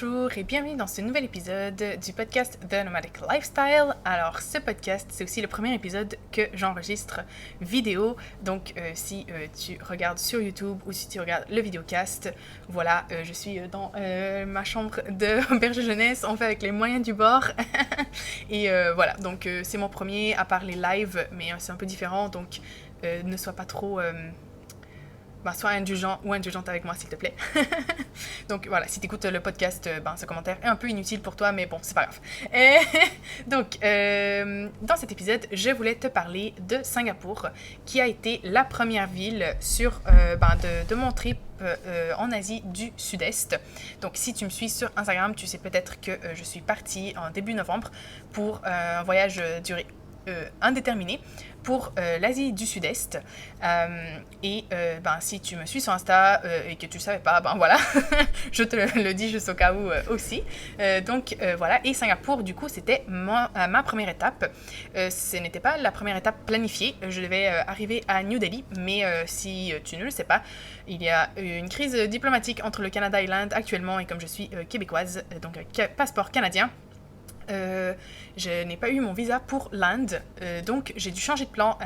Bonjour et bienvenue dans ce nouvel épisode du podcast The Nomadic Lifestyle. Alors ce podcast, c'est aussi le premier épisode que j'enregistre vidéo. Donc si tu regardes sur YouTube ou si tu regardes le vidéocast, voilà, je suis dans ma chambre de berger jeunesse, on fait avec les moyens du bord. Et voilà, donc c'est mon premier à part les lives, mais c'est un peu différent, donc ne sois pas trop... sois indulgent ou indulgente avec moi, s'il te plaît. Donc voilà, si tu écoutes le podcast, ce commentaire est un peu inutile pour toi, mais bon, c'est pas grave. Donc, dans cet épisode, je voulais te parler de Singapour, qui a été la première ville de mon trip en Asie du Sud-Est. Donc, si tu me suis sur Instagram, tu sais peut-être que je suis partie en début novembre pour un voyage duré indéterminé pour l'Asie du Sud-Est. Si tu me suis sur Insta et que tu ne savais pas, voilà, je te le dis juste au cas où aussi. Voilà, et Singapour, du coup, c'était ma première étape. Ce n'était pas la première étape planifiée. Je devais arriver à New Delhi, mais si tu ne le sais pas, il y a une crise diplomatique entre le Canada et l'Inde actuellement, et comme je suis québécoise, donc passeport canadien, je n'ai pas eu mon visa pour l'Inde, donc j'ai dû changer de plan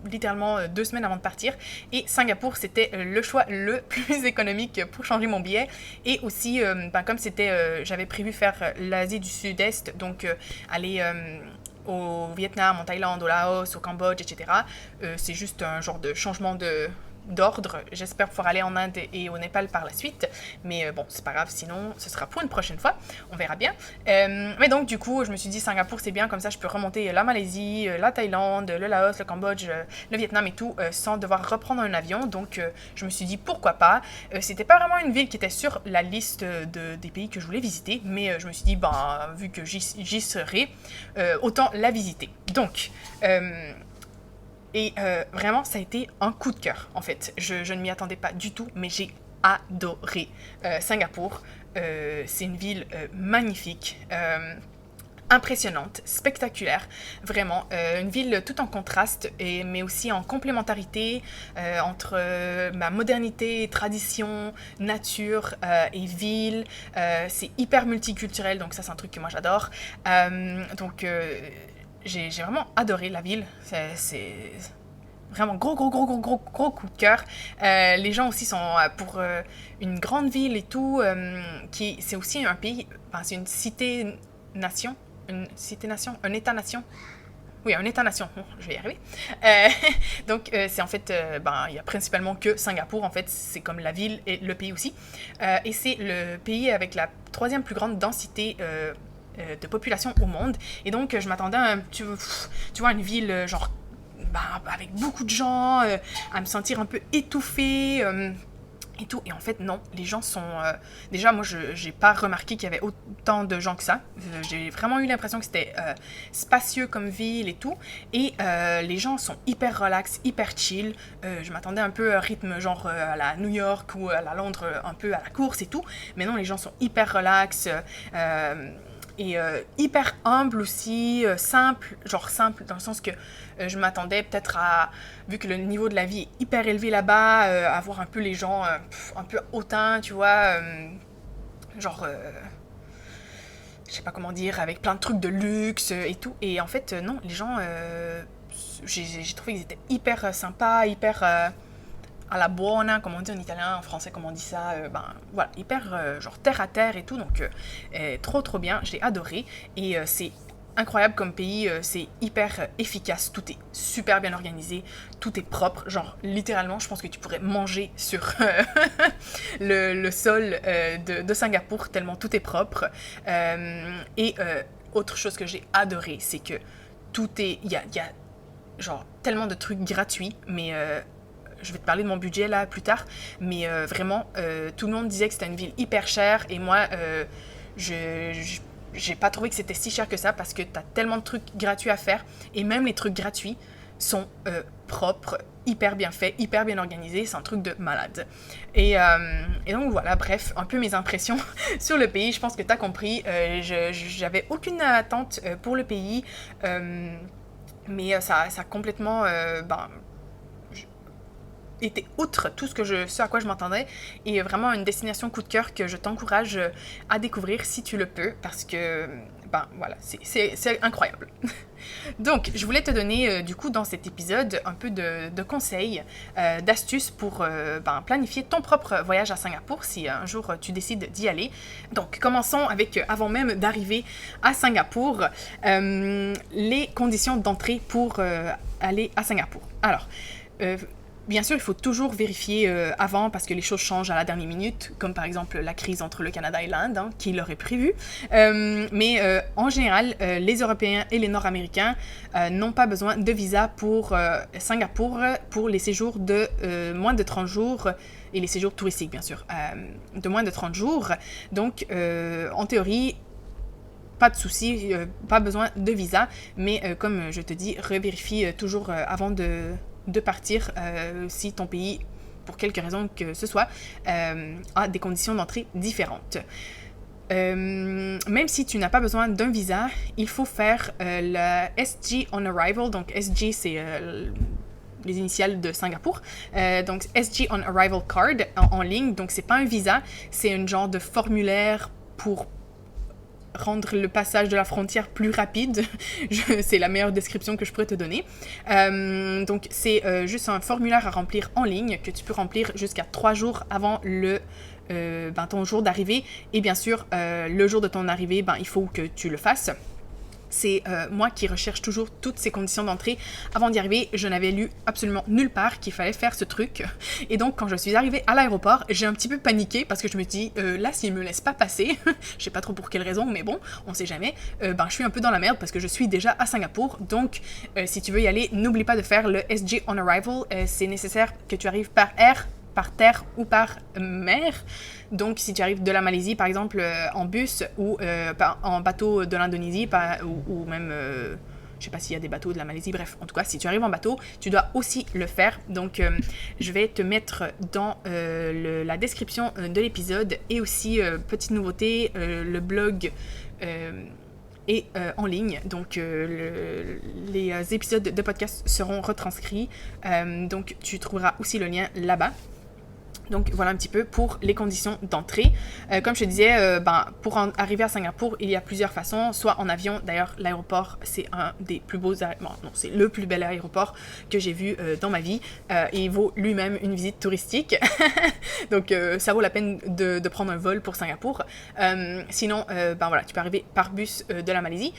littéralement 2 semaines avant de partir, et Singapour c'était le choix le plus économique pour changer mon billet, et aussi comme j'avais prévu faire l'Asie du Sud-Est, donc aller au Vietnam, en Thaïlande, au Laos, au Cambodge, etc. C'est juste un genre de changement d'ordre. J'espère pouvoir aller en Inde et au Népal par la suite, mais bon, c'est pas grave, sinon ce sera pour une prochaine fois, on verra bien. Mais donc du coup, je me suis dit Singapour c'est bien, comme ça je peux remonter la Malaisie, la Thaïlande, le Laos, le Cambodge, le Vietnam et tout, sans devoir reprendre un avion, donc je me suis dit pourquoi pas. C'était pas vraiment une ville qui était sur la liste des pays que je voulais visiter, mais je me suis dit, vu que j'y serai, autant la visiter. Donc, vraiment, ça a été un coup de cœur, en fait. Je ne m'y attendais pas du tout, mais j'ai adoré Singapour. C'est une ville magnifique, impressionnante, spectaculaire, vraiment. Une ville tout en contraste, mais aussi en complémentarité entre modernité, tradition, nature et ville. C'est hyper multiculturel, donc ça c'est un truc que moi j'adore. J'ai vraiment adoré la ville, c'est vraiment gros coup de cœur. Les gens aussi sont pour une grande ville et tout, c'est aussi un pays, c'est une cité-nation, un État-nation. Oui, un État-nation, je vais y arriver. C'est en fait, il y a principalement que Singapour, en fait, c'est comme la ville et le pays aussi. Et c'est le pays avec la 3e plus grande densité de population au monde, et donc je m'attendais à une ville genre avec beaucoup de gens, à me sentir un peu étouffée et tout, et en fait non, les gens sont déjà moi j'ai pas remarqué qu'il y avait autant de gens que ça. J'ai vraiment eu l'impression que c'était spacieux comme ville et tout, et les gens sont hyper relax, hyper chill. Je m'attendais un peu à rythme genre à la New York ou à la Londres, un peu à la course et tout, mais non, les gens sont hyper relax, et hyper humble aussi, simple dans le sens que je m'attendais peut-être à, vu que le niveau de la vie est hyper élevé là-bas, à voir un peu les gens un peu hautains, tu vois, je sais pas comment dire, avec plein de trucs de luxe et tout, et en fait non, les gens, j'ai trouvé qu'ils étaient hyper sympas, hyper à la buona, comme on dit en italien, en français, comme on dit ça, voilà, hyper genre terre à terre et tout, donc trop bien, j'ai adoré, et c'est incroyable comme pays, c'est hyper efficace, tout est super bien organisé, tout est propre, genre littéralement, je pense que tu pourrais manger sur le sol de Singapour, tellement tout est propre, autre chose que j'ai adoré, c'est que il y a genre tellement de trucs gratuits, mais je vais te parler de mon budget là plus tard, mais vraiment, tout le monde disait que c'était une ville hyper chère, et moi, j'ai pas trouvé que c'était si cher que ça, parce que t'as tellement de trucs gratuits à faire, et même les trucs gratuits sont propres, hyper bien faits, hyper bien organisés, c'est un truc de malade. Et donc voilà, bref, un peu mes impressions sur le pays, je pense que t'as compris, j'avais aucune attente pour le pays, mais ça a complètement... été outre tout ce à quoi je m'attendais, et vraiment une destination coup de cœur que je t'encourage à découvrir si tu le peux, parce que, ben voilà, c'est incroyable. Donc, je voulais te donner, du coup, dans cet épisode, un peu de conseils, d'astuces pour planifier ton propre voyage à Singapour, si un jour tu décides d'y aller. Donc, commençons avec, avant même d'arriver à Singapour, les conditions d'entrée pour aller à Singapour. Alors, bien sûr, il faut toujours vérifier avant parce que les choses changent à la dernière minute, comme par exemple la crise entre le Canada et l'Inde, hein, qui l'aurait prévu. Mais en général, les Européens et les Nord-Américains n'ont pas besoin de visa pour Singapour pour les séjours de moins de 30 jours et les séjours touristiques, bien sûr, de moins de 30 jours. Donc, en théorie, pas de souci, pas besoin de visa, mais comme je te dis, revérifie toujours avant de partir si ton pays, pour quelque raison que ce soit, a des conditions d'entrée différentes. Même si tu n'as pas besoin d'un visa, il faut faire le SG on Arrival. Donc SG, c'est les initiales de Singapour. Donc SG on Arrival Card en ligne. Donc c'est pas un visa, c'est un genre de formulaire pour rendre le passage de la frontière plus rapide. C'est la meilleure description que je pourrais te donner. Donc, c'est juste un formulaire à remplir en ligne que tu peux remplir jusqu'à 3 jours avant ton jour d'arrivée. Et bien sûr, le jour de ton arrivée, il faut que tu le fasses. C'est moi qui recherche toujours toutes ces conditions d'entrée. Avant d'y arriver, je n'avais lu absolument nulle part qu'il fallait faire ce truc. Et donc, quand je suis arrivée à l'aéroport, j'ai un petit peu paniqué parce que je me dis, là, s'ils me laissent pas passer, je sais pas trop pour quelle raison, mais bon, on sait jamais, je suis un peu dans la merde parce que je suis déjà à Singapour. Donc, si tu veux y aller, n'oublie pas de faire le SG on Arrival. C'est nécessaire que tu arrives par air, par terre ou par mer. Donc, si tu arrives de la Malaisie, par exemple, en bus ou en bateau de l'Indonésie, ou même, je sais pas s'il y a des bateaux de la Malaisie, bref, en tout cas, si tu arrives en bateau, tu dois aussi le faire. Donc, je vais te mettre dans la description de l'épisode et aussi, petite nouveauté, le blog est en ligne. Donc, les épisodes de podcast seront retranscrits. Donc, tu trouveras aussi le lien là-bas. Donc, voilà un petit peu pour les conditions d'entrée. Comme je te disais, pour arriver à Singapour, il y a plusieurs façons. Soit en avion, d'ailleurs, l'aéroport, c'est un des plus beaux aéroports. Non, c'est le plus bel aéroport que j'ai vu dans ma vie. Et il vaut lui-même une visite touristique. Donc, ça vaut la peine de prendre un vol pour Singapour. Sinon, tu peux arriver par bus de la Malaisie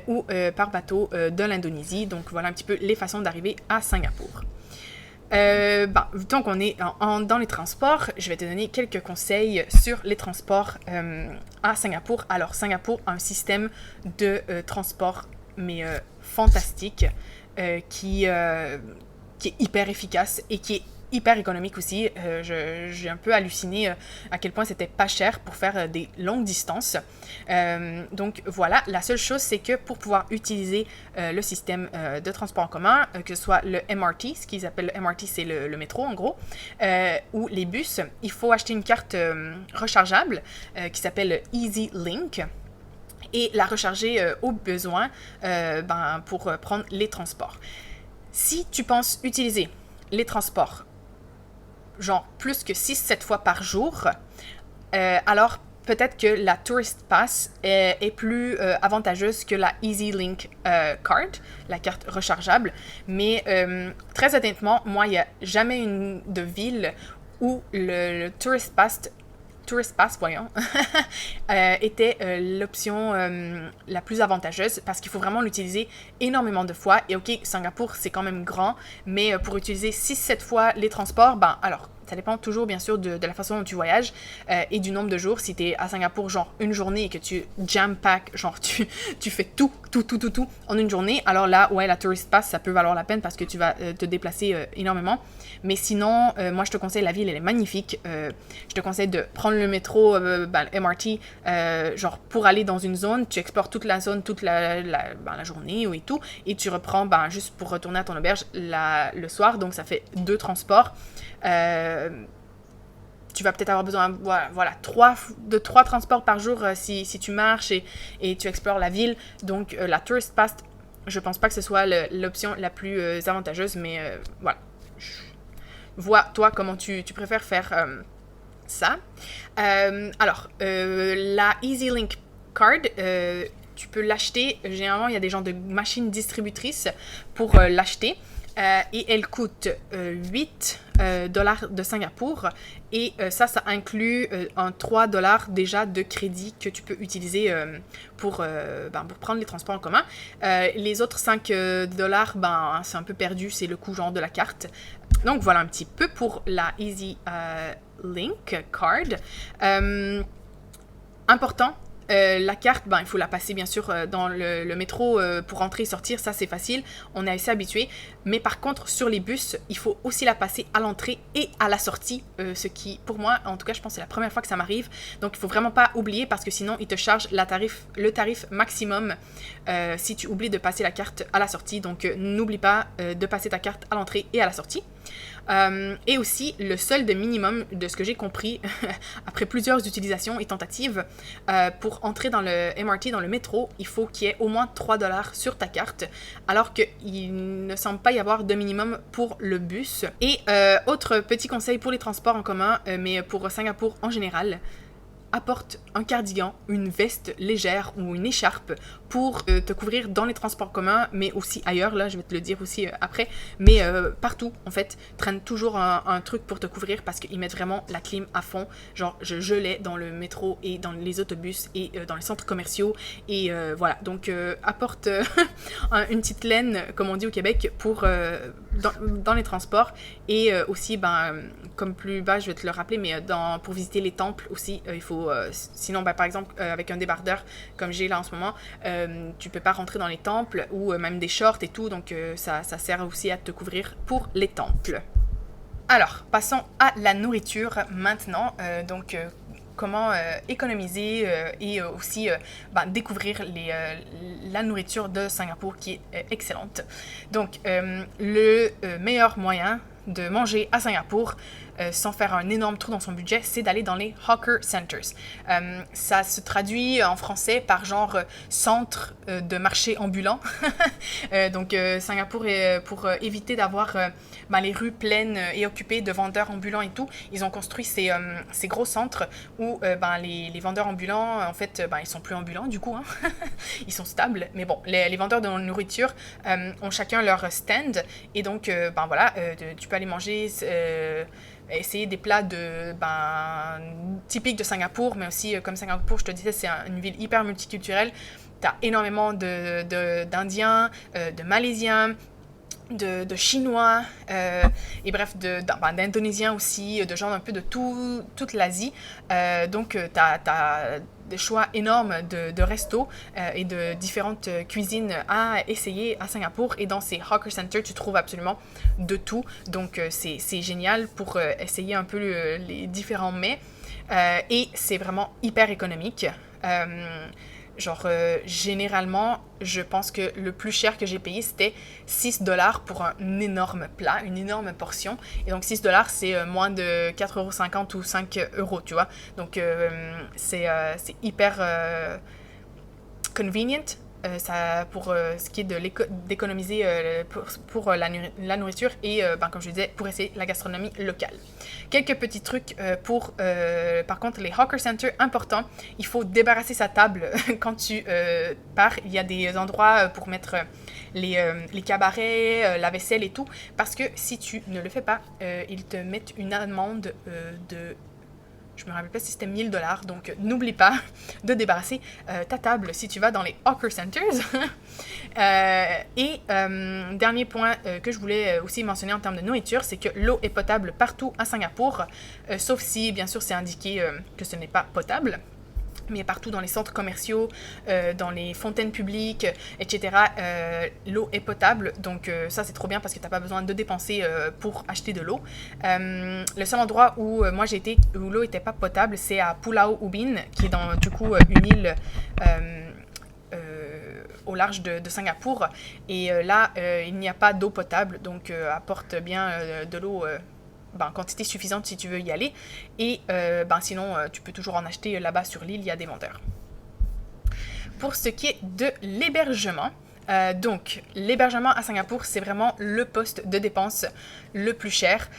ou par bateau de l'Indonésie. Donc, voilà un petit peu les façons d'arriver à Singapour. Tant qu'on est dans les transports, je vais te donner quelques conseils sur les transports à Singapour. Alors, Singapour a un système de transport, mais fantastique, qui est hyper efficace et qui est hyper économique aussi. J'ai un peu halluciné à quel point c'était pas cher pour faire des longues distances. Donc voilà, la seule chose, c'est que pour pouvoir utiliser le système de transport en commun, que ce soit le MRT, ce qu'ils appellent le MRT, c'est le métro en gros, ou les bus, il faut acheter une carte rechargeable qui s'appelle Easy Link et la recharger au besoin pour prendre les transports. Si tu penses utiliser les transports genre plus que 6-7 fois par jour, alors peut-être que la Tourist Pass est plus avantageuse que la Easy Link Card, la carte rechargeable. Mais très honnêtement, moi, il n'y a jamais une de ville où le Tourist Pass, était l'option la plus avantageuse parce qu'il faut vraiment l'utiliser énormément de fois. Et ok, Singapour, c'est quand même grand, mais pour utiliser 6-7 fois les transports, alors, ça dépend toujours, bien sûr, de la façon dont tu voyages et du nombre de jours. Si tu es à Singapour, genre une journée et que tu jam-pack, genre tu fais tout en une journée, alors là, ouais, la Tourist Pass, ça peut valoir la peine parce que tu vas te déplacer énormément. Mais sinon, moi, je te conseille, la ville, elle est magnifique. Je te conseille de prendre le métro, le MRT, genre pour aller dans une zone, tu explores toute la zone, toute la journée et tout, et tu reprends juste pour retourner à ton auberge le soir. Donc, ça fait 2 transports. Tu vas peut-être avoir besoin de 3 transports par jour si tu marches et tu explores la ville. Donc, la Tourist Pass, je pense pas que ce soit l'option la plus avantageuse, mais voilà. vois toi comment tu préfères faire ça. La EasyLink Card, tu peux l'acheter. Généralement, il y a des gens de machines distributrices pour l'acheter. Et elle coûte 8 dollars de Singapour. Et ça inclut un 3 dollars déjà de crédit que tu peux utiliser pour prendre les transports en commun. Les autres 5 dollars, c'est un peu perdu, c'est le coût genre de la carte. Donc voilà un petit peu pour la Easy Link Card. Important, la carte, il faut la passer bien sûr dans le métro pour entrer et sortir, ça c'est facile, on est assez habitué. Mais par contre, sur les bus, il faut aussi la passer à l'entrée et à la sortie, ce qui, pour moi, en tout cas, je pense que c'est la première fois que ça m'arrive. Donc, il ne faut vraiment pas oublier parce que sinon, il te charge le tarif maximum si tu oublies de passer la carte à la sortie. Donc, n'oublie pas de passer ta carte à l'entrée et à la sortie. Et aussi, le solde minimum, de ce que j'ai compris, après plusieurs utilisations et tentatives, pour entrer dans le MRT, dans le métro, il faut qu'il y ait au moins 3 dollars sur ta carte, alors qu'il ne semble pas y avoir de minimum pour le bus. Et autre petit conseil pour les transports en commun, mais pour Singapour en général, apporte un cardigan, une veste légère ou une écharpe pour te couvrir dans les transports communs, mais aussi ailleurs, là je vais te le dire aussi après, mais partout en fait, traîne toujours un truc pour te couvrir parce qu'ils mettent vraiment la clim à fond, genre je gelais dans le métro et dans les autobus et dans les centres commerciaux et voilà, donc apporte une petite laine, comme on dit au Québec, pour dans les transports et aussi, comme plus bas, je vais te le rappeler, mais pour visiter les temples aussi, il faut, sinon, par exemple, avec un débardeur, comme j'ai là en ce moment, tu peux pas rentrer dans les temples ou même des shorts et tout, donc ça sert aussi à te couvrir pour les temples. Alors, passons à la nourriture maintenant, comment économiser et aussi découvrir la nourriture de Singapour qui est excellente. Donc, le meilleur moyen de manger à Singapour sans faire un énorme trou dans son budget, c'est d'aller dans les hawker centers. Ça se traduit en français par genre centre de marché ambulant. Donc Singapour, pour éviter d'avoir les rues pleines et occupées de vendeurs ambulants et tout, ils ont construit ces gros centres où les vendeurs ambulants, en fait, ils sont plus ambulants du coup, hein. Ils sont stables, mais bon, les vendeurs de nourriture ont chacun leur stand et donc tu peux aller manger essayer des plats typiques de Singapour, mais aussi comme Singapour, je te disais, c'est une ville hyper multiculturelle. Tu as énormément d'Indiens, de Malaisiens, de Chinois, et bref, d'Indonésiens aussi, de gens un peu de toute l'Asie. Donc, tu as des choix énormes de restos et de différentes cuisines à essayer à Singapour. Et dans ces hawker centers, tu trouves absolument de tout. Donc, c'est génial pour essayer un peu les différents mets. Et c'est vraiment hyper économique. Généralement, je pense que le plus cher que j'ai payé, c'était 6 dollars pour un énorme plat, une énorme portion. Et donc, 6 dollars, c'est moins de 4,50 € ou 5 €, tu vois. Donc, c'est hyper convenient. Pour ce qui est d'économiser pour la nourriture et, comme je disais, pour essayer la gastronomie locale. Quelques petits trucs par contre, les hawker centers, important, il faut débarrasser sa table quand tu pars. Il y a des endroits pour mettre les cabarets, la vaisselle et tout, parce que si tu ne le fais pas, ils te mettent une amende de... Je me rappelle pas si c'était 1000 $, donc n'oublie pas de débarrasser ta table si tu vas dans les hawker centers. Dernier point que je voulais aussi mentionner en termes de nourriture, c'est que l'eau est potable partout à Singapour, sauf si, bien sûr, c'est indiqué que ce n'est pas potable. Mais partout dans les centres commerciaux, dans les fontaines publiques, etc., l'eau est potable. Donc ça, c'est trop bien parce que tu n'as pas besoin de dépenser pour acheter de l'eau. Le seul endroit où moi j'ai été, où l'eau n'était pas potable, c'est à Pulau Ubin, qui est dans, du coup, une île au large de Singapour. Et là, il n'y a pas d'eau potable, donc apporte bien de l'eau... quantité suffisante si tu veux y aller. Et sinon, tu peux toujours en acheter là-bas sur l'île, il y a des vendeurs. Pour ce qui est de l'hébergement, Donc, l'hébergement à Singapour, c'est vraiment le poste de dépense le plus cher.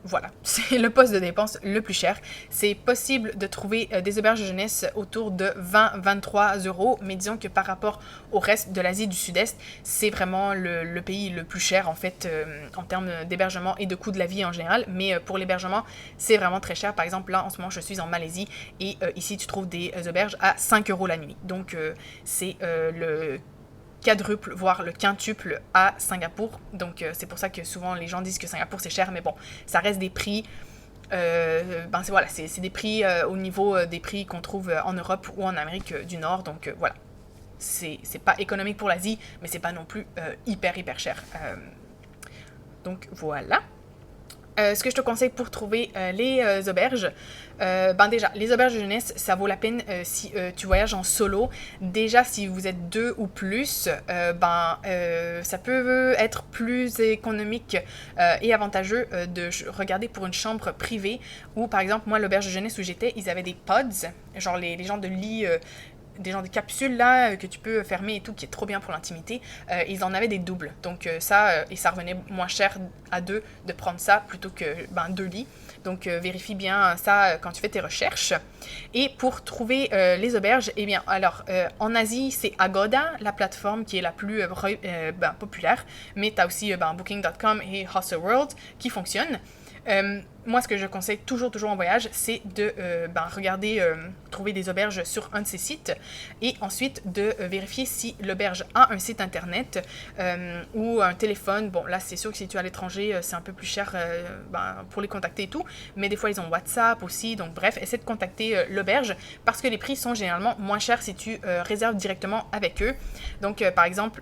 Voilà, c'est le poste de dépense le plus cher. C'est possible de trouver des auberges de jeunesse autour de 20-23 €, mais disons que par rapport au reste de l'Asie du Sud-Est, c'est vraiment le pays le plus cher en fait en termes d'hébergement et de coût de la vie en général. Mais pour l'hébergement, c'est vraiment très cher. Par exemple, là en ce moment, je suis en Malaisie et ici tu trouves des auberges à 5 € la nuit. Donc c'est le quadruple, voire le quintuple à Singapour. Donc c'est pour ça que souvent les gens disent que Singapour c'est cher, mais bon, ça reste des prix. C'est des prix au niveau des prix qu'on trouve en Europe ou en Amérique du Nord. Donc voilà, c'est pas économique pour l'Asie, mais c'est pas non plus hyper cher. Donc voilà. Ce que je te conseille pour trouver les auberges, déjà, les auberges de jeunesse, ça vaut la peine si tu voyages en solo. Déjà, si vous êtes 2 ou plus, ça peut être plus économique et avantageux de regarder pour une chambre privée. Ou par exemple, moi, l'auberge de jeunesse où j'étais, ils avaient des pods, genre les gens de lit... des genres de capsules là que tu peux fermer et tout, qui est trop bien pour l'intimité. Ils en avaient des doubles, donc ça revenait moins cher à 2 de prendre ça plutôt que 2 lits. Donc vérifie bien ça quand tu fais tes recherches. Et pour trouver les auberges, eh bien alors en Asie c'est Agoda, la plateforme qui est la plus populaire, mais tu as aussi Booking.com et Hostelworld qui fonctionnent. Moi, ce que je conseille toujours en voyage, c'est de regarder, trouver des auberges sur un de ces sites et ensuite de vérifier si l'auberge a un site internet ou un téléphone. Bon, là, c'est sûr que si tu es à l'étranger, c'est un peu plus cher pour les contacter et tout, mais des fois, ils ont WhatsApp aussi. Donc, bref, essaie de contacter l'auberge parce que les prix sont généralement moins chers si tu réserves directement avec eux. Donc, par exemple...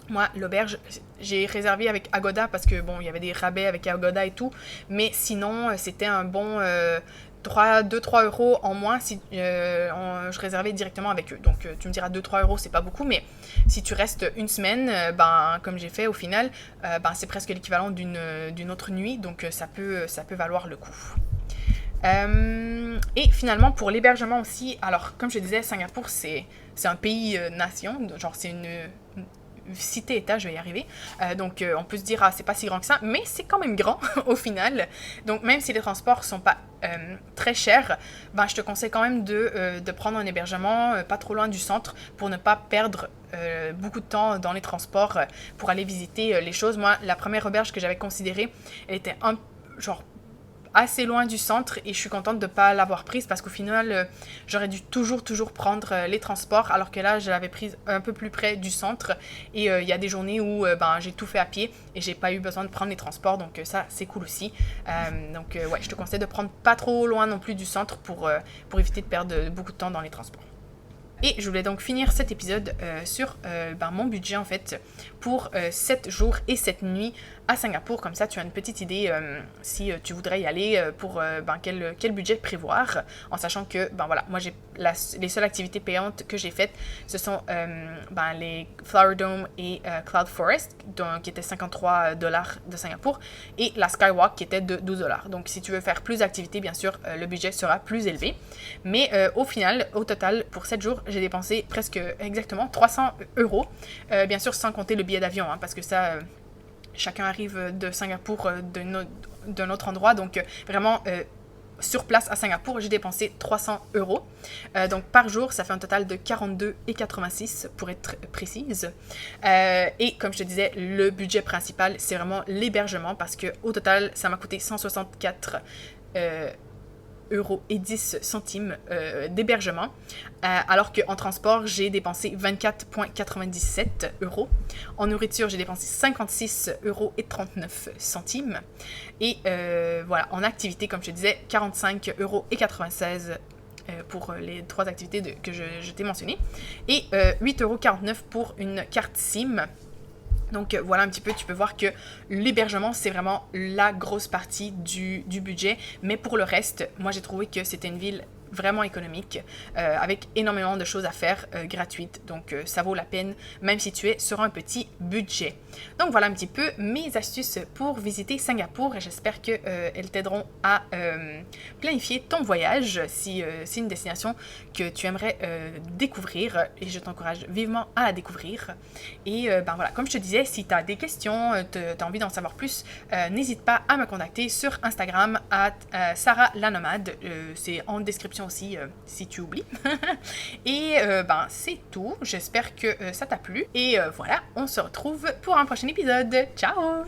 moi, l'auberge, j'ai réservé avec Agoda parce que, bon, il y avait des rabais avec Agoda et tout. Mais sinon, c'était un bon 2-3 € en moins si je réservais directement avec eux. Donc, tu me diras 2-3 €, c'est pas beaucoup. Mais si tu restes une semaine, comme j'ai fait au final, c'est presque l'équivalent d'une autre nuit. Donc, ça peut valoir le coup. Et finalement, pour l'hébergement aussi, alors, comme je disais, Singapour, c'est un pays-nation. Genre, c'est une cité-état, je vais y arriver. Donc, on peut se dire, c'est pas si grand que ça, mais c'est quand même grand au final. Donc, même si les transports sont pas très chers, je te conseille quand même de prendre un hébergement pas trop loin du centre pour ne pas perdre beaucoup de temps dans les transports pour aller visiter les choses. Moi, la première auberge que j'avais considérée, elle était assez loin du centre et je suis contente de ne pas l'avoir prise parce qu'au final, j'aurais dû toujours prendre les transports alors que là, je l'avais prise un peu plus près du centre et il y a des journées où j'ai tout fait à pied et j'ai pas eu besoin de prendre les transports, donc ça, c'est cool aussi. Je te conseille de prendre pas trop loin non plus du centre pour éviter de perdre beaucoup de temps dans les transports. Et je voulais donc finir cet épisode sur mon budget en fait pour 7 jours et 7 nuits à Singapour. Comme ça, tu as une petite idée si tu voudrais y aller pour quel budget prévoir. En sachant que, moi, les seules activités payantes que j'ai faites, ce sont les Flower Dome et Cloud Forest, qui étaient 53 $ de Singapour, et la Skywalk qui était de 12 $. Donc, si tu veux faire plus d'activités, bien sûr, le budget sera plus élevé. Mais au total, pour 7 jours, j'ai dépensé presque exactement 300 €. Bien sûr, sans compter le billet d'avion, parce que ça... chacun arrive de Singapour d'un autre endroit, donc vraiment sur place à Singapour, j'ai dépensé 300 €. Donc par jour, ça fait un total de 42,86 pour être précise. Et comme je te disais, le budget principal, c'est vraiment l'hébergement parce qu'au total, ça m'a coûté 164 € et 10 centimes d'hébergement, alors qu'en transport, j'ai dépensé 24,97 €. En nourriture, j'ai dépensé 56 € et 39 centimes. Et en activité, comme je te disais, 45 € et 96 pour les 3 activités que je t'ai mentionnées. Et 8,49 € pour une carte SIM. Donc voilà un petit peu, tu peux voir que l'hébergement, c'est vraiment la grosse partie du budget. Mais pour le reste, moi j'ai trouvé que c'était une ville vraiment économique, avec énormément de choses à faire gratuites. Donc ça vaut la peine, même si tu es sur un petit budget. Donc voilà un petit peu mes astuces pour visiter Singapour, et j'espère qu'elles t'aideront à planifier ton voyage si c'est une destination que tu aimerais découvrir, et je t'encourage vivement à la découvrir. Et ben voilà, comme je te disais, si tu as des questions, tu as envie d'en savoir plus, n'hésite pas à me contacter sur Instagram à Sarah la Nomade. C'est en description aussi si tu oublies. Et ben c'est tout. J'espère que ça t'a plu. Et voilà, on se retrouve pour un prochain épisode. Ciao!